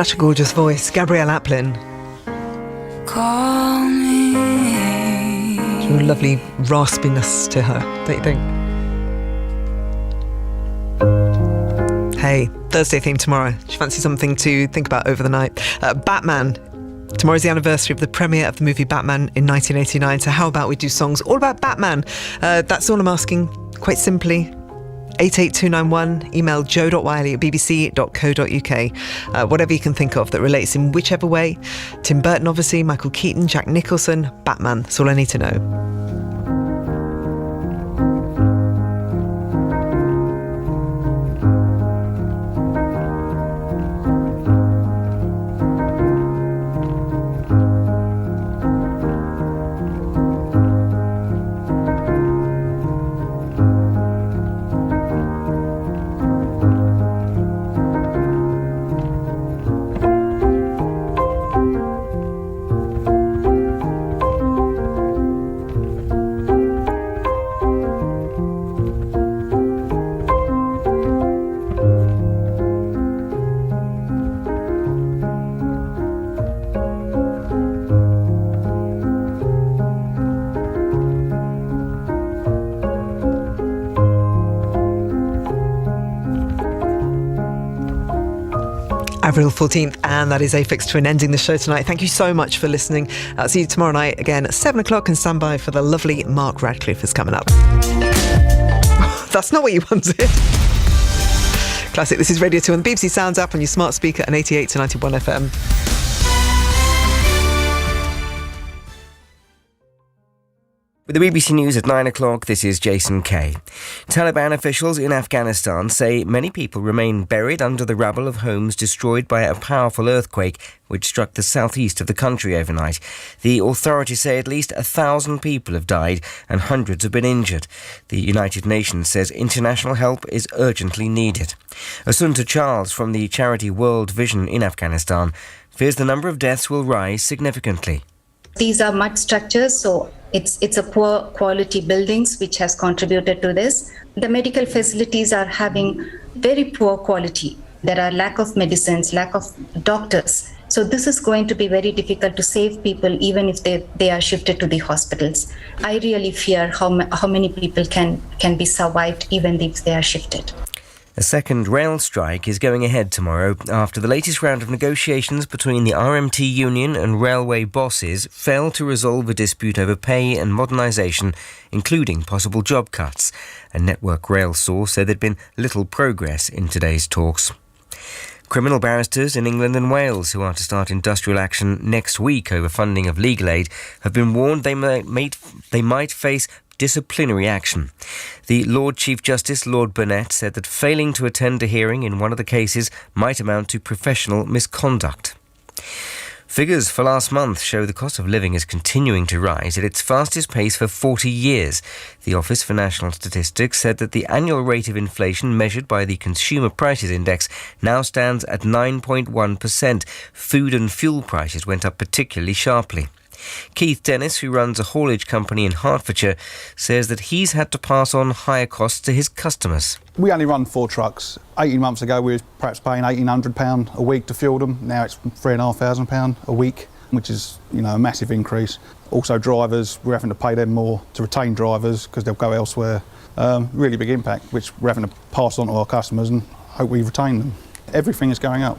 Such a gorgeous voice. Gabrielle Aplin. Call me. A lovely raspiness to her, don't you think? Hey, Thursday theme tomorrow. Do you fancy something to think about over the night? Batman. Tomorrow's the anniversary of the premiere of the movie Batman in 1989. So how about we do songs all about Batman? That's all I'm asking, quite simply. 88291, email joe.wiley@bbc.co.uk. Whatever you can think of that relates in whichever way. Tim Burton, obviously, Michael Keaton, Jack Nicholson, Batman. That's all I need to know. Avril 14th, and that is a fix to an ending the show tonight. Thank you so much for listening. I'll see you tomorrow night again at 7 o'clock, and stand by for the lovely Mark Radcliffe is coming up. That's not what you wanted. Classic. This is Radio 2 on the BBC Sounds app on your smart speaker and 88 to 91 FM. With the BBC News at 9 o'clock, this is Jason Kay. Taliban officials in Afghanistan say many people remain buried under the rubble of homes destroyed by a powerful earthquake which struck the southeast of the country overnight. The authorities say at least 1,000 people have died and hundreds have been injured. The United Nations says international help is urgently needed. Asunta Charles from the charity World Vision in Afghanistan fears the number of deaths will rise significantly. These are mud structures, so it's a poor quality buildings which has contributed to this. The medical facilities are having very poor quality. There are lack of medicines, lack of doctors. So this is going to be very difficult to save people even if they are shifted to the hospitals. I really fear how many people can be survived even if they are shifted. A second rail strike is going ahead tomorrow after the latest round of negotiations between the RMT union and railway bosses failed to resolve a dispute over pay and modernisation, including possible job cuts. A Network Rail source said there'd been little progress in today's talks. Criminal barristers in England and Wales, who are to start industrial action next week over funding of legal aid, have been warned they might face disciplinary action. The Lord Chief Justice, Lord Burnett, said that failing to attend a hearing in one of the cases might amount to professional misconduct. Figures for last month show the cost of living is continuing to rise at its fastest pace for 40 years. The Office for National Statistics said that the annual rate of inflation measured by the Consumer Prices Index now stands at 9.1%. Food and fuel prices went up particularly sharply. Keith Dennis, who runs a haulage company in Hertfordshire, says that he's had to pass on higher costs to his customers. We only run 4 trucks. 18 months ago we were perhaps paying £1,800 a week to fuel them. Now it's £3,500 a week, which is a massive increase. Also drivers, we're having to pay them more to retain drivers because they'll go elsewhere. Really big impact, which we're having to pass on to our customers and hope we retain them. Everything is going up.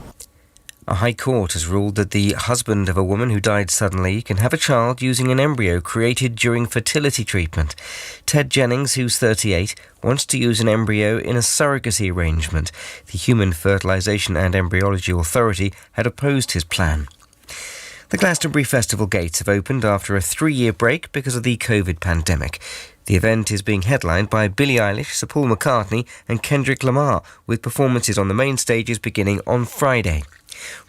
A High Court has ruled that the husband of a woman who died suddenly can have a child using an embryo created during fertility treatment. Ted Jennings, who's 38, wants to use an embryo in a surrogacy arrangement. The Human Fertilisation and Embryology Authority had opposed his plan. The Glastonbury Festival gates have opened after a 3-year break because of the COVID pandemic. The event is being headlined by Billie Eilish, Sir Paul McCartney and Kendrick Lamar, with performances on the main stages beginning on Friday.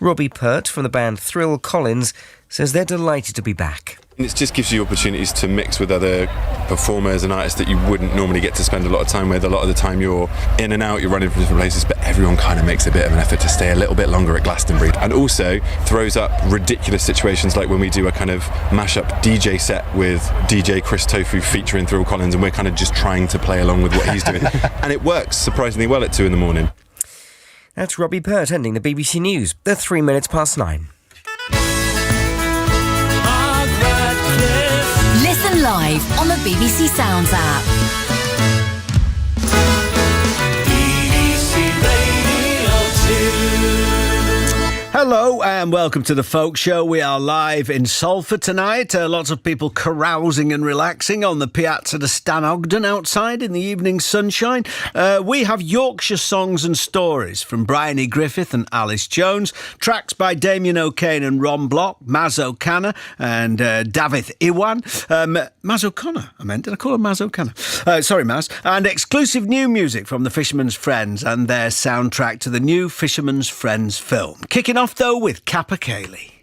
Robbie Pert from the band Thrill Collins says they're delighted to be back. It just gives you opportunities to mix with other performers and artists that you wouldn't normally get to spend a lot of time with. A lot of the time you're in and out, you're running from different places, but everyone kind of makes a bit of an effort to stay a little bit longer at Glastonbury, and also throws up ridiculous situations like when we do a kind of mashup DJ set with DJ Chris Tofu featuring Thrill Collins, and we're kind of just trying to play along with what he's doing. And it works surprisingly well at 2 in the morning. That's Robbie Pert ending the BBC News. They're 3 minutes past 9. Listen live on the BBC Sounds app. BBC Radio 2. Hello and welcome to the Folk Show. We are live in Salford tonight. Lots of people carousing and relaxing on the Piazza de Stan Ogden outside in the evening sunshine. We have Yorkshire songs and stories from Bryony Griffith and Alice Jones. Tracks by Damien O'Kane and Ron Block, Maz O'Connor and Davith Iwan. Maz O'Connor, I meant. Did I call her Maz O'Connor? Sorry, Maz. And exclusive new music from the Fisherman's Friends and their soundtrack to the new Fisherman's Friends film. Kicking off, though, with Kappa Cayley.